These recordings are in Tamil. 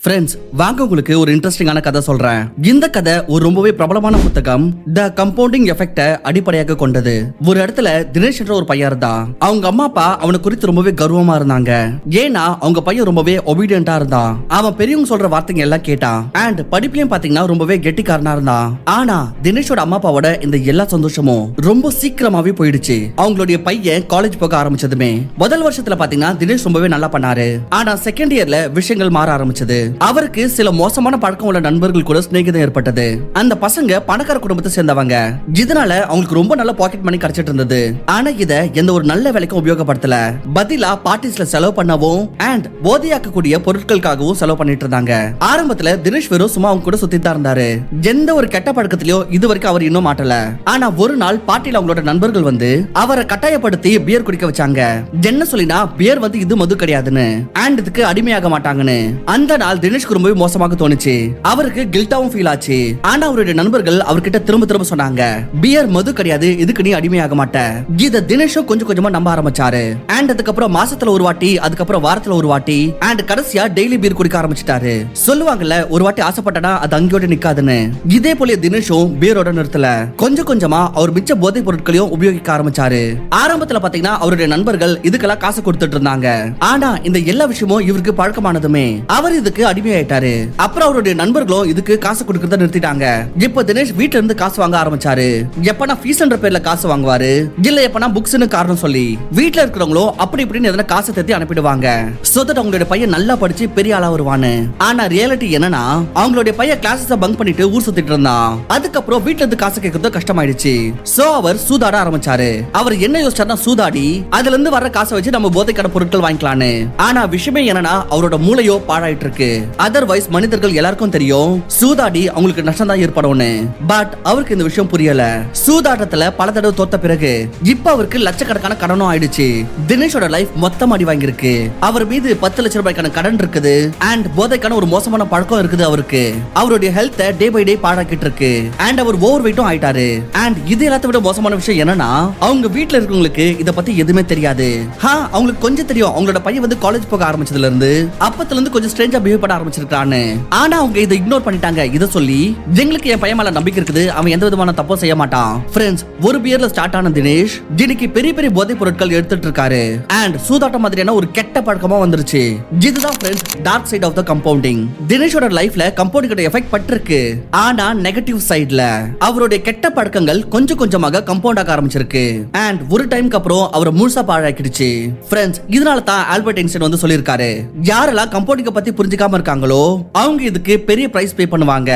ஃப்ரெண்ட்ஸ், வாங்க உங்களுக்கு ஒரு இன்ட்ரெஸ்டிங்கான கதை சொல்றேன். இந்த கதை ஒரு ரொம்பவே பிரபலமான புத்தகம் த கம்பவுண்டிங் எஃபெக்ட அடிப்படையாக கொண்டது. ஒரு இடத்துல தினேஷ் என்ற ஒரு பையன் இருந்தான். அவங்க அம்மா அப்பா அவனை குறித்து ரொம்பவே கர்வமா இருந்தாங்க. ஏன்னா அவங்க பையன் ரொம்பவே ஒபீடியன்டா இருந்தான். அவன் பெரியவங்க சொல்ற வார்த்தைங்க எல்லாம் கேட்டான். அண்ட் படிப்புலயும் பாத்தீங்கன்னா ரொம்பவே கெட்டிக்காரனா இருந்தான். ஆனா தினேஷோட அம்மா அப்பாவோட இந்த எல்லா சந்தோஷமும் ரொம்ப சீக்கிரமாவே போயிடுச்சு. அவங்களுடைய பையன் காலேஜ் போக ஆரம்பிச்சதுமே முதல் வருஷத்துல பாத்தீங்கன்னா தினேஷ் ரொம்பவே நல்லா பண்ணாரு. ஆனா செகண்ட் இயர்ல விஷயங்கள் மாற ஆரம்பிச்சது. அவருக்கு சில மோசமான பழக்கம் உள்ள நண்பர்கள் கூட சிநேகிதம் ஏற்பட்டது. அந்த பசங்க பணக்கார குடும்பத்தை சேர்ந்தவங்க. இதனால அவங்களுக்கு ரொம்ப நல்ல பாக்கெட் மணி கிடைச்சிட்டு இருந்தது. ஆனா இத எந்த ஒரு நல்ல வேலைக்கும் உபயோகப்படுத்தல. பதிலா பார்ட்டிஸ்ல செலவு பண்ணவும் அண்ட் போதையாக்கக்கூடிய பொருட்களுக்காகவும் செலவு பண்ணிட்டு இருந்தாங்க. ஆரம்பத்துல தினேஷ் வெறும் சும்மா அவங்க கூட சுத்திட்டு தான் இருந்தாரு. எந்த ஒரு கெட்ட பழக்கத்திலயோ இது வரைக்கும் அவர் இன்னும் மாட்டல. ஆனா ஒரு நாள் பார்ட்டில அவங்களோட நண்பர்கள் வந்து அவரை கட்டாயப்படுத்தி பியர் குடிக்க வச்சாங்க. என்ன சொல்லினா பியர் வந்து இது மது கிடையாதுன்னு அண்ட் இதுக்கு அடிமையாக மாட்டாங்கன்னு. அந்த நாள் தினேஷ்க்கு ரொம்பவே மோசமாக தோணுச்சு. அவருக்கு கில்ட்டாவும் ஃபீல் ஆச்சு. ஆனா அவருடைய நண்பர்கள் அவர்கிட்ட திரும்ப திரும்ப சொன்னாங்க, பியர் மது கிடையாது, இதுக்கு நீ அடிமையாக மாட்ட. இத தினேஷும் கொஞ்சம் கொஞ்சமா நம்ப ஆரம்பிச்சாரு. அண்ட் அதுக்கப்புறம் மாசத்துல ஒரு வாட்டி, அதுக்கப்புறம் வாரத்துல ஒரு வாட்டி அண்ட் கடைசியா டெய்லி பீர் குடிக்க ஆரம்பிச்சிட்டாரு. சொல்லுவாங்கல்ல, ஒரு வாட்டி ஆசைப்பட்டனா அது அங்கோட நிக்காதுன்னு. இதே போல தினேஷும் பீரோட நிறுத்தல. கொஞ்சம் கொஞ்சமா அவர் மிச்ச போதைப் பொருட்களையும் உபயோகிக்க ஆரம்பிச்சாரு. ஆரம்பத்துல பாத்தீங்கன்னா அவருடைய நண்பர்கள் இதுக்கெல்லாம் காசு கொடுத்துட்டு இருந்தாங்க. ஆனா இந்த எல்லா விஷயமும் இவருக்கு பழக்கமானதுமே அவர் இதுக்கு அடிமையாயிட்டாரு. அப்புறம் அவருடைய நண்பர்களும் இதுக்கு காசு கொடுக்கறத நிறுத்திட்டாங்க. இப்ப தினேஷ் வீட்ல இருந்து காசு வாங்க ஆரம்பிச்சாரு. எப்பனா ஃபீஸ் என்ற பேர்ல காசு வாங்குவாரு, இல்ல எப்பனா புக்ஸ்னு காரணம் சொல்லி வீட்ல இருக்கிறவங்களும் அப்படி இப்படின்னு எதனா காசு தேத்தி அனுப்பிடுவாங்க. சோ தட் அவங்களுடைய பையன் நல்லா படிச்சு பெரிய ஆளா வருவான்னு. ஆனா ரியாலிட்டி என்னன்னா அவங்களுடைய பையன் கிளாஸஸ் பங்க் பண்ணிட்டு ஊர் சுத்திட்டு இருந்தான். அதுக்கப்புறம் வீட்ல இருந்து காசு கேட்கறது கஷ்டமாயிடுச்சு. சோ அவர் சூதாட ஆரம்பிச்சாரு. அவர் என்ன யோசிச்சாருன்னா, சூதாடி அதுல இருந்து வர காசை வச்சு நம்ம போதைக்கான பொருட்கள் வாங்கிக்கலான்னு. ஆனா விஷயமே என்னன்னா அவரோட மூளையோ பாழாயிட்டு இருக்கு. அதர்வைஸ் மனிதர்கள் எல்லாருக்கும் தெரியும் சூதாடி அவங்களுக்கு நஷ்டம் தான் ஏற்படும்னு. பட் அவருக்கு இந்த விஷயம் புரியல. சூதாட்டத்துல பல தடவை தோத்த பிறகு இப்ப அவருக்கு லட்சக்கணக்கான கடனும் ஆயிடுச்சு. தினேஷோட லைஃப் மொத்தம் அடி வாங்கியிருக்கு. அவர் மீது 10 லட்சம் ரூபாய்க்கான கடன் இருக்குது. அண்ட் போதைக்கான ஒரு மோசமான பழக்கம் இருக்குது அவருக்கு. அவருடைய ஹெல்த் டே பை டே பாழாக்கிட்டு இருக்கு. அண்ட் அவர் ஓவர் வெயிட்டும் ஆயிட்டாரு. அண்ட் இது எல்லாத்த விட மோசமான விஷயம் என்னன்னா அவங்க வீட்ல இருக்கவங்களுக்கு இத பத்தி எதுவுமே தெரியாது. அவங்களுக்கு கொஞ்சம் தெரியும். அவங்களோட பையன் வந்து காலேஜ் போக ஆரம்பிச்சதுல இருந்து அப்பத்துல இருந்து கொஞ்சம் ஸ்ட்ரேஞ்சா பிஹேவ் பண்ண ஆரம்பிச்சிருக்கான்னு. ஆனா அவங்க இதை இக்னோர் பண்ணிட்டாங்க. இத சொல்லி எங்களுக்கு என் பையன் மேல நம்பிக்கை இருக்குது, அவன் எந்த விதமான தப்பும் செய்ய மாட்டான். ஃப்ரெண்ட்ஸ், ஒரு பியர்ல ஸ்டார்ட் ஆன தினேஷ் இன்னைக்கு பெரிய பெரிய போதைப் பொருட்கள் எடுத்துட்டு இருக்காரு. அண்ட் சூதாட்டம் மாதிரியான ஒரு கெட்ட பழக்கமா வந்துருச்சு. இதுதான் friends dark side of the compounding. தினேஷோட லைஃப்ல கம்பவுண்டிங்கோட எஃபெக்ட் பட்டிருக்கு. ஆனா நெகட்டிவ் சைடுல அவருடைய கெட்ட பழக்கங்கள் கொஞ்சம் கொஞ்சமாக கம்பவுண்ட் ஆக ஆரம்பிச்சிருக்கு. அண்ட் ஒரு டைம்க்கு அப்புறம் அவரை முழுசா பாழாக்கிடுச்சு. ஃப்ரெண்ட்ஸ், இதனால தான் ஆல்பர்ட் ஐன்ஸ்டைன் வந்து சொல்லியிருக்காரு, யாரெல்லாம் கம்பவுண்டிங்க பத்தி புரிஞ்சுக்காம இருக்காங்களோ அவங்க இதுக்கு பெரிய பிரைஸ் பே பண்ணுவாங்க.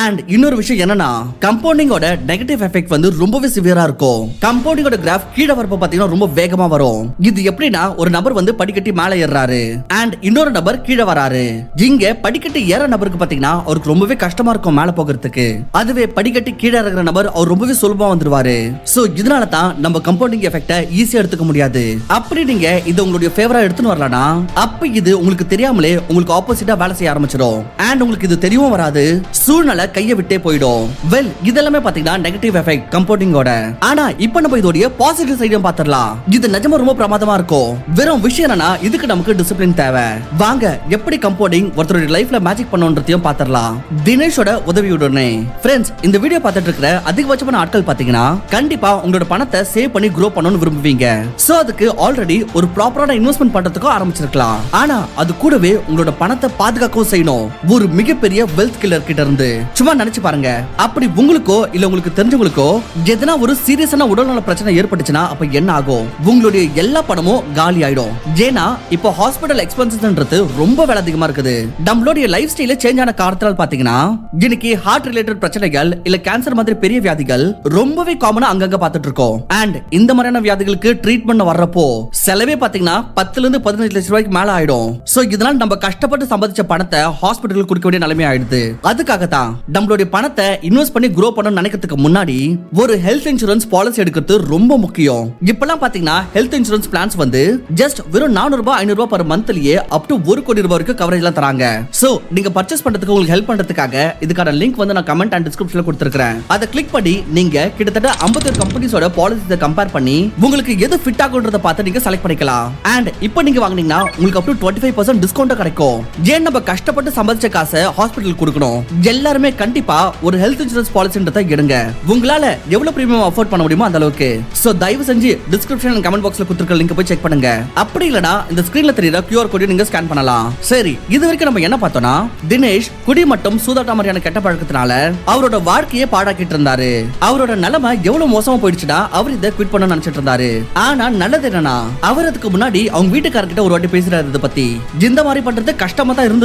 அண்ட் இன்னொரு விஷயம் என்னன்னா கம்பவுண்டிங்கோட நெகட்டிவ் எஃபெக்ட் வந்து ரொம்பவே சிவியரா இருக்கும். கம்பவுண்டிங்கோட கிராஃப் கீழே வரப்ப பாத்தீங்கன்னா ரொம்ப வேகமா வரும். இது எப்படின்னா ஒரு நபர் வந்து படிக்கட்டி மேலே ஏறாரு அண்ட் இன்னொரு நபர் கீழே வராரு. இங்க படிக்கட்டி ஏற நபருக்கு பாத்தீங்கன்னா அவருக்கு ரொம்பவே கஷ்டமா இருக்கும் மேல போகிறதுக்கு. அதுவே படிக்கட்டி கீழே இறங்குற நபர் அவர் ரொம்பவே சுலபமா வந்துருவாரு. சோ இதனால தான் நம்ம கம்பவுண்டிங் எஃபெக்ட ஈஸியா எடுத்துக்க முடியாது. அப்படி நீங்க இது உங்களுடைய ஃபேவரா எடுத்துன்னு வரலனா அப்ப இது உங்களுக்கு தெரியாமலே உங்களுக்கு ஆப்போசிட்டா வேலை செய்ய ஆரம்பிச்சிடும். அண்ட் உங்களுக்கு இது தெரியவும் வராது, சூழ்நிலை கையை விட்டே போயிடும். வெல், இதெல்லாமே பாத்தீங்கன்னா நெகட்டிவ் எஃபெக்ட் கம்பவுண்டிங்கோட. ஆனா இப்போ நம்ம இதோட பாசிட்டிவ் சைடும் பாத்துறலாம். இது நிஜமா ரொம்ப பிரமாதமா இருக்கும். வெறும் விஷயம் என்னன்னா இதுக்கு நமக்கு டிசிப்ளின் தேவை. வாங்க எப்படி கம்பவுண்டிங் ஒருத்தருடைய லைஃப்ல மேஜிக் பண்ணணும்ன்றதையும் பாத்துறலாம் தினேஷோட உதவியுடனே. ஃப்ரெண்ட்ஸ், இந்த வீடியோ பார்த்துட்டு இருக்கிற அதிகபட்சமான ஆட்கள் பாத்தீங்கன்னா கண்டிப்பா உங்களோட பணத்தை சேவ் பண்ணி க்ரோ பண்ணணும்னு விரும்புவீங்க. சோ அதுக்கு ஆல்ரெடி ஒரு ப்ராப்பரான இன்வெஸ்ட்மெண்ட் பண்றதுக்கும் ஆரம்பிச்சிருக்கலாம். ஆனா அது கூடவே உங்களோட பணத்தை பாதுகாக்கவும் செய்யணும். ஒரு மிகப்பெரிய வெல்த் கில்லர் கிட்ட இருந்து. சும்மா நினைச்சு பாருங்க, அப்படி உங்களுக்கோ இல்ல உங்களுக்கு தெரிஞ்சவங்களுக்கோ எதனா ஒரு சீரியஸான உடல்நல பிரச்சனை ஏற்பட்டுச்சுன்னா அப்ப என்ன ஆகும்? உங்களுடைய எல்லா பணமும் காலி ஆயிடும். ஏன்னா இப்போ ஹாஸ்பிடல் எக்ஸ்பென்சஸ்ன்றது ரொம்ப விலை அதிகமா இருக்குது. நம்மளுடைய லைஃப் ஸ்டைல சேஞ்ச் ஆன காரணத்தால பாத்தீங்கன்னா இன்னைக்கு ஹார்ட் ரிலேட்டட் பிரச்சனைகள் இல்ல கேன்சர் மாதிரி பெரிய வியாதிகள் ரொம்பவே காமனா அங்கங்க பார்த்துட்டு இருக்கோம். அண்ட் இந்த மாதிரியான வியாதிகளுக்கு ட்ரீட்மெண்ட் வர்றப்போ செலவே பாத்தீங்கன்னா 10 ல இருந்து 15 லட்சம் ரூபாய்க்கு மேல ஆயிடும். சோ இதனால நம்ம கஷ்டப்பட்டு சம்பாதிச்ச பணத்தை ஹாஸ்பிடலுக்கு கொடுக்க வேண்டிய நிலைமை ஆயிடுது. அதுக்காக தான் நம்மளுடைய பணத்தை இன்வெஸ்ட் பண்ணி grow பண்ணணும்னு நினைக்கிறதுக்கு முன்னாடி ஒரு ஹெல்த் இன்சூரன்ஸ் பாலிசி எடுக்கிறது ரொம்ப முக்கியம். இப்பெல்லாம் பாத்தீங்கன்னா ஹெல்த் இன்சூரன்ஸ் பிளான்ஸ் வந்து ஜஸ்ட் வெறும் 400 ரூபாய் 500 ரூபாய் பர் மந்த்லயே அப் டு 1 கோடி ரூபாய் வரைக்கும் கவரேஜ் எல்லாம் தராங்க. சோ நீங்க பர்ச்சேஸ் பண்றதுக்கு உங்களுக்கு ஹெல்ப் பண்றதுக்காக இதுக்கான லிங்க் வந்து நான் கமெண்ட் அண்ட் டிஸ்கிரிப்ஷன்ல கொடுத்திருக்கேன். அதை கிளிக் பண்ணி நீங்க கிட்டத்தட்ட 51 கம்பெனிஸோட பாலிசியை கம்பேர் பண்ணி உங்களுக்கு எது ஃபிட் ஆகுன்றத பார்த்து நீங்க செலக்ட் பண்ணிக்கலாம். அண்ட் இப்போ நீங்க வாங்குனீங்கன்னா உங்களுக்கு அப் டு 25% டிஸ்கவுண்ட் கிடைக்கும். ஏன் நம்ம நம்ம கஷ்டப்பட்டு சம்பாதிச்ச காசை ஹாஸ்பிட்டல் கொடுக்கணும். எல்லாருமே கண்டிப்பா ஒரு ஹெல்த் இன்சூரன்ஸ் பாலிசின்றதை எடுங்க. உங்களால எவ்வளவு பிரீமியம் அஃபோர்ட் பண்ண முடியுமோ அந்த அளவுக்கு. சோ தயவு செஞ்சு டிஸ்கிரிப்ஷன் அண்ட் கமெண்ட் பாக்ஸ்ல கொடுத்திருக்க லிங்க் போய் செக் பண்ணுங்க. அப்படி இல்லனா இந்த ஸ்கிரீன்ல தெரியற QR கோடை நீங்க ஸ்கேன் பண்ணலாம். சரி, இது வரைக்கும் நம்ம என்ன பார்த்தோம்னா, தினேஷ் குடி மற்றும் சூதாட்ட மாதிரியான கெட்ட பழக்கத்தினால அவரோட வாழ்க்கையை பாழாக்கிட்டு இருந்தாரு. அவரோட நிலைமை எவ்வளவு மோசமா போயிடுச்சுன்னா அவர் இதை குவிட் பண்ண நினைச்சிட்டு இருந்தாரு. ஆனா நல்லது என்னன்னா, அவர் அதுக்கு முன்னாடி அவங்க வீட்டுக்காரர்கிட்ட ஒரு வாட்டி பேசுறாரு இதை பத்தி. இந்த மாதிரி பண்றது கஷ்டமா தான் இருந்தது.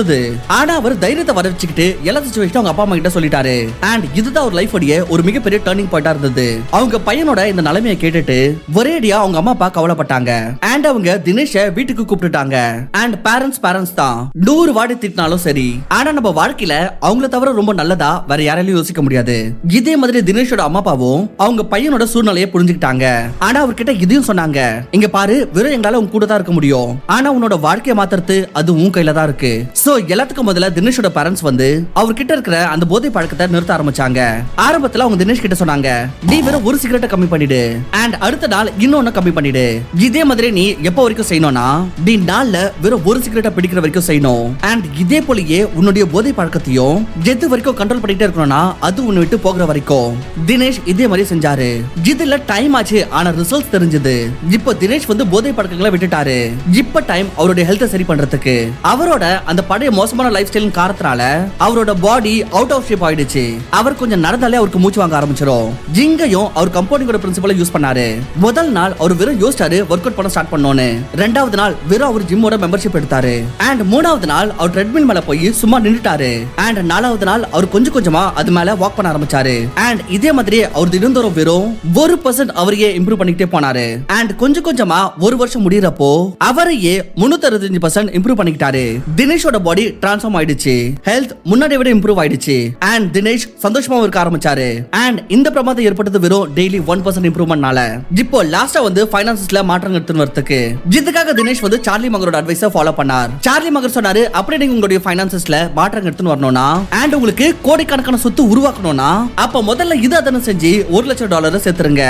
ஆனா அவர் தைரியத்தை வர வச்சுக்கிட்டு எல்லா சிச்சுவேஷனும் அவங்க அப்பா அம்மா கிட்ட சொல்லிட்டாரு. அண்ட் இதுதான் ஒரு லைஃப் உடைய ஒரு மிகப்பெரிய டர்னிங் பாயிண்டா இருந்தது. அவங்க பையனோட இந்த நிலைமையை கேட்டுட்டு ஒரேடியா அவங்க அம்மா அப்பா கவலைப்பட்டாங்க. அண்ட் அவங்க தினேஷ வீட்டுக்கு கூப்பிட்டுட்டாங்க. அண்ட் பேரண்ட்ஸ் தான் 100 வாடி திட்டினாலும் சரி, ஆனா நம்ம வாழ்க்கையில அவங்கள தவிர ரொம்ப நல்லதா வேற யாராலையும் யோசிக்க முடியாது. இதே மாதிரி தினேஷோட அம்மா அப்பாவும் அவங்க பையனோட சூழ்நிலையை புரிஞ்சுக்கிட்டாங்க. ஆனா அவர்கிட்ட இதையும் சொன்னாங்க, இங்க பாரு, வெறும் எங்களால உங்க கூட தான் இருக்க முடியும், ஆனா உன்னோட வாழ்க்கையை மாத்துறது அது உன் கையில தான் இருக்கு. சோ எல்லாத்துக்கும் முதல்ல தினேஷோட பேரண்ட்ஸ் வந்து அவர்கிட்ட இருக்கிற அந்த போதை பழக்கத்தை நிறுத்த ஆரம்பிச்சாங்க. ஆரம்பத்துல அவங்க தினேஷ் கிட்ட சொன்னாங்க, நீ வெறும் ஒரு சிகரெட்டை கம்மி பண்ணிடு, அண்ட் அடுத்த நாள் இன்னொன்னு கம்மி பண்ணிடு. இதே மாதிரி நீ எப்ப வரைக்கும் செய்யணும்னா, நீ நாள்ல வெறும் ஒரு சிகரெட்டை பிடிக்கிற வரைக்கும் செய்யணும். அண்ட் இதே போலயே உன்னுடைய போதை பழக்கத்தையும் எது வரைக்கும் கண்ட்ரோல் பண்ணிட்டே இருக்கணும்னா அது உன்னை விட்டு போகிற வரைக்கும். தினேஷ் இதே மாதிரி செஞ்சாரு. இதுல டைம் ஆச்சு, ஆனா ரிசல்ட்ஸ் தெரிஞ்சது. இப்போ தினேஷ் வந்து போதை பழக்கங்களை விட்டுட்டாரு. இப்ப டைம் அவருடைய ஹெல்த்தை சரி பண்றதுக்கு. அவரோட அந்த பழைய மோசமான லைஃப் ஸ்டைல் காரணத்தால அவரோட பாடி அவுட் ஆஃப் ஷேப் ஆயிடுச்சு. அவர் கொஞ்சம் நடந்தாலே அவருக்கு மூச்சு வாங்க ஆரம்பிச்சிடும். இங்கேயும் அவர் கம்பவுண்டிங்கோட பிரின்சிபலை யூஸ் பண்ணாரு. முதல் நாள் அவர் வெறும் யோசிச்சாரு ஒர்க் அவுட் பண்ண ஸ்டார்ட் பண்ணோன்னு. ரெண்டாவது நாள் வெறும் அவர் ஜிம்மோட மெம்பர்ஷிப் எடுத்தாரு. அண்ட் மூணாவது நாள் அவர் ட்ரெட்மில் மேல போய் சும்மா நின்னுட்டாரு. அண்ட் நாலாவது நாள் அவர் கொஞ்சம் கொஞ்சமா அது மேல வாக் பண்ண ஆரம்பிச்சாரு. அண்ட் இதே மாதிரி அவர் தினந்தோறும் வெறும் 1% அவரையே இம்ப்ரூவ் பண்ணிட்டே போனாரு. அண்ட் கொஞ்சம் கொஞ்சமா ஒரு வருஷம் முடியறப்போ அவரையே 365% இம்ப்ரூவ் பண்ணிக்கிட்டாரு. தினேஷோட பாடி டிரான்ஸ்ஃபார்ம் ஆயிடுச்சு. ஹெல்த் முன்னாடி விட இம்ப்ரூவ் ஆயிடுச்சு. அண்ட் தினேஷ் சந்தோஷமா இருக்க ஆரம்பிச்சாரு. அண்ட் இந்த பிரமாதம் ஏற்பட்டது வெறும் டெய்லி 1% இம்ப்ரூவ்மெண்ட்னால. இப்போ லாஸ்டா வந்து ஃபைனான்சஸ்ல மாற்றம் எடுத்துன்னு வரதுக்கு இதுக்காக தினேஷ் வந்து சார்லி மங்கரோட அட்வைஸை ஃபாலோ பண்ணார். சார்லி மங்கர் சொன்னாரு, அப்படியே நீங்க உங்களுடைய ஃபைனான்சஸ்ல மாற்றம் எடுத்துன்னு வரணும்னா அண்ட் உங்களுக்கு கோடிக்கணக்கான சொத்து உருவாக்கணும்னா அப்ப முதல்ல இது அதன செஞ்சு $1,00,000 சேர்த்துருங்க.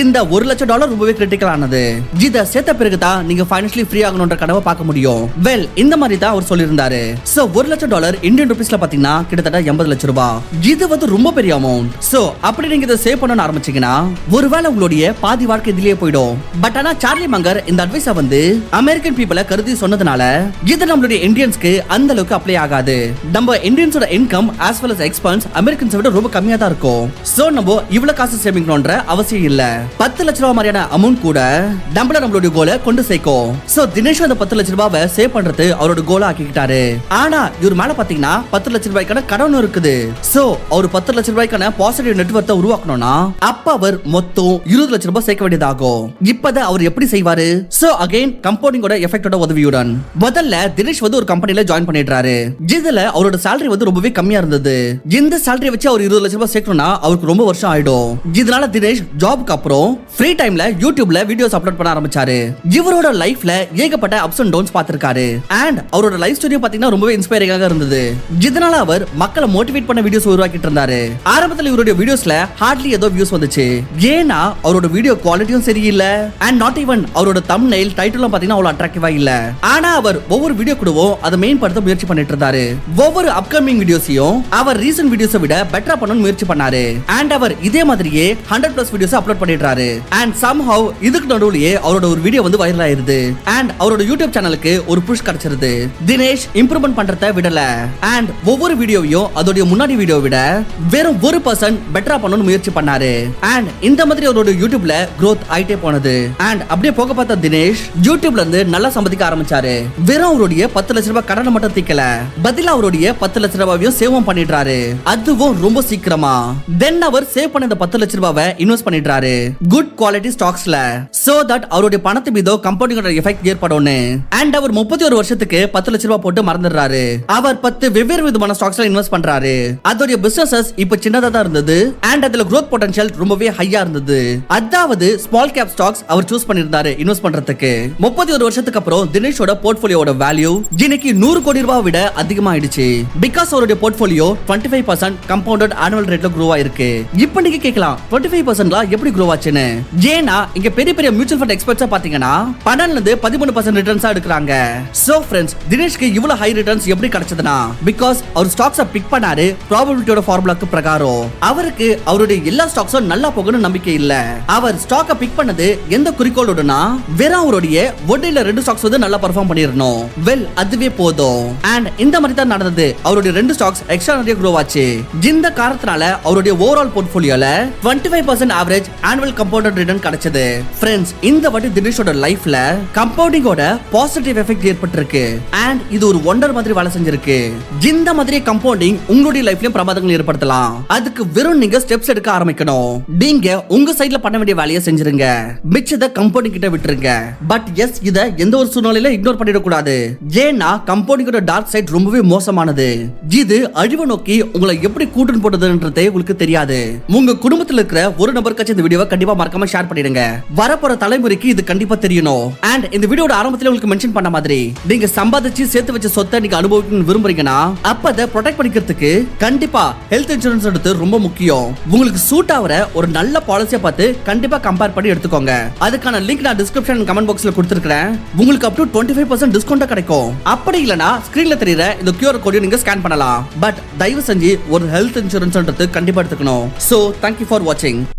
இந்த $1,00,000 ரொம்பவே கிரிட்டிக்கல் ஆனது. இத சேர்த்த பிறகுதான் நீங்க ஃபைனான்ஷியலி ஃப்ரீ ஆகணும்ன்ற கனவை பார்க்க முடியும். வெல், இந்த மாதிரி தான் அவர் சொல்லியிருந்தாரு. சோ $1,00,000 இந்தியன் ரூபீஸ்ல பாத்தீங்கன்னா கிட்டத்தட்ட 80 லட்சம் ரூபாய். இது வந்து ரொம்ப பெரிய அமௌண்ட். சோ அப்படி நீங்க இதை சேவ் பண்ண ஆரம்பிச்சீங்கன்னா ஒருவேளை உங்களுடைய பாதி வாழ்க்கை இதுலயே போயிடும். பட் ஆனா சார்லி மங்கர் இந்த அட்வைஸை வந்து அமெரிக்கன் பீப்பிளை கருதி சொன்னதுனால இது நம்மளுடைய இந்தியன்ஸ்க்கு அந்த அளவுக்கு அப்ளை ஆகாது. நம்ம இந்தியன்ஸோட income as well as expense Americans விட ரொம்ப கம்மியா தான் இருக்கும். சோ நம்ம இவ்வளவு காசு சேமிக்கணும்ன்ற அவசியம் இல்ல. 10 லட்சம் ரூபாய் மாதிரியான அமௌண்ட் கூட நம்மளுடைய கோலை கொண்டு சேர்க்கும். சோ தினேஷ் அந்த 10 லட்சம் ரூபாவை சேவ் பண்றது அவரோட கோலா ஆக்கிக்கிட்டாரு. ஆனா இவர் மேல பாத்தீங்கன்னா 10 லட்சம் ரூபாய்க்கான கடன் இருக்குது. சோ அவர் 10 லட்சம் ரூபாய்க்கான பாசிட்டிவ் நெட்வொர்த்தை உருவாக்கணும்னா அப்ப அவர் மொத்தம் 20 லட்சம் ரூபாய் சேர்க்க வேண்டியதாகும். இப்பதான் அவர் எப்படி செய்வாரு? சோ அகைன் கம்பவுண்டிங்கோட எஃபெக்டோட உதவியுடன் முதல்ல தினேஷ் வந்து ஒரு கம்பெனில ஜாயின் பண்ணிடுறாரு. இதுல அவரோட salary வந்து ரொம்பவே கம்மியா இருந்தது. இந்த salary வச்சு அவர் 20 லட்சம் ரூபாய் சேர்க்கணும்னா அவருக்கு ரொம்ப வருஷம் ஆயிடும். இதனால தினேஷ் ஜாப்க்கு அப்புறம் ஃப்ரீ டைம்ல யூடியூப்ல வீடியோஸ் அப்லோட் பண்ண ஆரம்பிச்சாரு. இவரோட லைஃப்ல ஏகப்பட்ட அப்ஸ் அண்ட் டவுன்ஸ் பார்த்திருக்காரு. அண்ட் அவரோட லைஃப் ஸ்டோரி பாத்தீங்கன்னா ரொம்பவே இன்ஸ்பைரிங்கா இருந்தது. இதனால அவர் மக்களை மோட்டிவேட் பண்ண வீடியோஸ் உருவாக்கிட்டு இருந்தாரு. ஆரம்பத்துல இவருடைய வீடியோஸ்ல ஹார்ட்லி ஏதோ வியூஸ் வந்துச்சு. ஏன்னா அவரோட வீடியோ குவாலிட்டியும் சரியில்லை. அண்ட் நாட் ஈவன் அவரோட தம்ப்நெயில் டைட்டிலும் பாத்தீங்கன்னா அவ்வளவு அட்ராக்டிவா இல்ல. ஆனா அவர் ஒவ்வொரு வீடியோ கூடவும் அதை மெயின் படுத்த முயற்சி பண்ணிட்டு இருந்தாரு. ஒவ்வொரு அப்கமிங் வீடியோஸையும் அவர் ரீசன்ட் வீடியோஸை விட பெட்டரா பண்ணணும்னு முயற்சி பண்ணாரு. அண்ட் அவர் இதே மாதிரியே 100+ வீடியோஸ் அப்லோட் பண்ணிடுறாரு. அண்ட் somehow இதுக்கு நடுவுலயே அவரோட ஒரு வீடியோ வந்து வைரல் ஆயிருது. அண்ட் அவரோட யூடியூப் சேனலுக்கு ஒரு புஷ் கிடைச்சிருது. தினேஷ் இம்ப்ரூவ்மெண்ட் பண்றத விடல. அண்ட் ஒவ்வொரு வீடியோவையும் அதோட முன்னாடி வீடியோ விட வெறும் 1% பெட்டரா பண்ணணும்னு முயற்சி பண்ணாரு. அண்ட் இந்த மாதிரி அவரோட யூடியூப்ல growth ஆயிட்டே போனது. அண்ட் அப்படியே போக பார்த்த தினேஷ் யூடியூப்ல இருந்து நல்லா சம்பாதிக்க ஆரம்பிச்சாரு. வெறும் அவருடைய 10 லட்சம் ரூபாய் கடனை மட்டும் தீக்கல, பதிலா அவருடைய 10 லட்சம் ரூபாயும் சேவ் பண்ணிடுறாரு. அதுவும் ரொம்ப சீக்கிரமா. தென் அவர் சேவ் பண்ண இந்த 10 லட்சம் ரூபாவை இன்வெஸ்ட் பண்ணிடுறாரு குட் குவாலிட்டி ஸ்டாக்ஸ்ல. சோ தட் அவருடைய பணத்து மீதோ கம்பவுண்டிங்கோட எஃபெக்ட் ஏற்படும்னு. அண்ட் அவர் 31 வருஷத்துக்கு 10 லட்சம் ரூபாய் போட்டு மறந்துடுறாரு. அவர் 10 வெவ்வேறு விதமான ஸ்டாக்ஸ்ல இன்வெஸ்ட் பண்றாரு. அதோட பிசினஸஸ் இப்ப சின்னதா தான் இருந்தது. அண்ட் அதுல growth potential ரொம்பவே ஹையா இருந்தது. அதாவது ஸ்மால் கேப் ஸ்டாக்ஸ் அவர் சூஸ் பண்ணிருந்தாரு இன்வெஸ்ட் பண்றதுக்கு. 31 வருஷத்துக்கு அப்புறம் தினேஷோட போர்ட்ஃபோலியோட வேல்யூ இன்னைக்கு 100 கோடி ரூபாய் விட அதிகமாயிடுச்சு. பிகாஸ் அவருடைய போர்ட்ஃபோலியோ 25% கம்பவுண்டட் ஆனுவல் ரேட்ல grow ஆயிருக்கு. இப்போ நீங்க கேட்கலாம் 25%ல எப்படி grow ஆச்சுன்னு. ஏன்னா இங்க பெரிய பெரிய மியூச்சுவல் ஃபண்ட் எக்ஸ்பர்ட்ஸா பாத்தீங்கன்னா 12 ல இருந்து 13% ரிட்டர்ன்ஸா எடுக்கறாங்க. சோ फ्रेंड्स தினேஷ்க்கு இவ்வளவு ஹை ரிட்டர்ன்ஸ் எப்படி கிடைச்சதுன்னா பிகாஸ் அவர் ஸ்டாக்ஸை பிக் பண்ணாரு ப்ராபபிலிட்டியோட ஃபார்முலாக்கு பிரகாரம். அவருக்கு அவருடைய எல்லா ஸ்டாக்ஸும் நல்லா போகணும்னு நம்பிக்கை இல்ல. அவர் ஸ்டாக்கை பிக் பண்ணது எந்த குறிக்கோளோடனா வெறும் அவருடைய ஒன்றையில 2 ஸ்டாக்ஸ் வந்து நல்லா பெர்ஃபார்ம் பண்ணிரணும். வெல் அதுவே போதும். அண்ட் இந்த மாதிரி தான் நடந்தது. அவருடைய 2 ஸ்டாக்ஸ் எக்ஸ்ட்ரானரியா க்ரோ ஆச்சு. இந்த காரணத்தினால அவருடைய ஓவரால் போர்ட்ஃபோலியோல 25% ஆவரேஜ் ஆனுவல் கம்பவுண்டட் ரிட்டர்ன் கிடைச்சது. ஃப்ரெண்ட்ஸ், இந்த வாட்டி தினேஷோட லைஃப்ல கம்பவுண்டிங்கோட பாசிட்டிவ் எஃபெக்ட் ஏற்பட்டிருக்கு. அண்ட் இது ஒரு ஒண்டர் மாதிரி வேலை செஞ்சிருக்கு. இந்த மாதிரி கம்பவுண்டிங் உங்களுடைய லைஃப்லயும் பிரமாதங்கள் ஏற்படுத்தலாம். அதுக்கு வெறும் நீங்க ஸ்டெப்ஸ் எடுக்க ஆரம்பிக்கணும். நீங்க உங்க சைடுல பண்ண வேண்டிய வேலையை செஞ்சிருங்க. மிச்சத கம்பவுண்டிங் கிட்ட விட்டுருங்க. பட் எஸ், இத எந்த ஒரு சூழ்நிலையில இக்னோர் பண்ணிட கூடாது. ஏன்னா கம்பவுண்டிங்கோட டார்க் சைடு ரொம்பவே மோசமானது. இது அழிவு நோக்கி உங்களை எப்படி கூட்டிட்டு போடுதுன்றதே உங்களுக்கு தெரியாது. உங்க குடும்பத்துல இருக்கிற ஒரு நபருக்காச்சும் இந்த வீடியோவை கண்டிப்பா மறக்காம ஷேர் பண்ணிடுங்க. வரப்போற தலைமுறைக்கு இது கண்டிப்பா தெரியணும். அண்ட் இந்த வீடியோட ஆரம்பத்துல உங்களுக்கு மென்ஷன் பண்ண மாதிரி நீங்க சம்பாதிச்சு சேர்த்து வச்ச சொத்தை நீங்க அனுபவிக்கணும்னு விரும்புறீங்கன்னா அப்ப அதை ப்ரொடெக்ட் பண்ணிக்கிறதுக்கு கண்டிப்பா ஹெல்த் இன்சூரன்ஸ் எடுத்து ரொம்ப முக்கியம். உங்களுக்கு சூட் ஆகிற ஒரு நல்ல பாலிசியை பார்த்து கண்டிப்பா கம்பேர் பண்ணி எடுத்துக்கோங்க. அதுக்கான லிங்க் நான் டிஸ்கிரிப்ஷன் கமெண்ட் பாக்ஸ்ல கொடுத்திருக்கேன். உங்களுக்கு அப் டு 25% டிஸ்கவுண்ட் கிடைக்கும். அப்படி இல்லனா ஸ்கிரீன்ல தெரியுற இந்த QR கோடை நீங்க ஸ்கேன் பண்ணலாம். பட் தயவு செஞ்சு ஒரு ஹெல்த் இன்சூரன்ஸ் கண்டிப்பா எடுத்துக்கணும். So thank you for watching.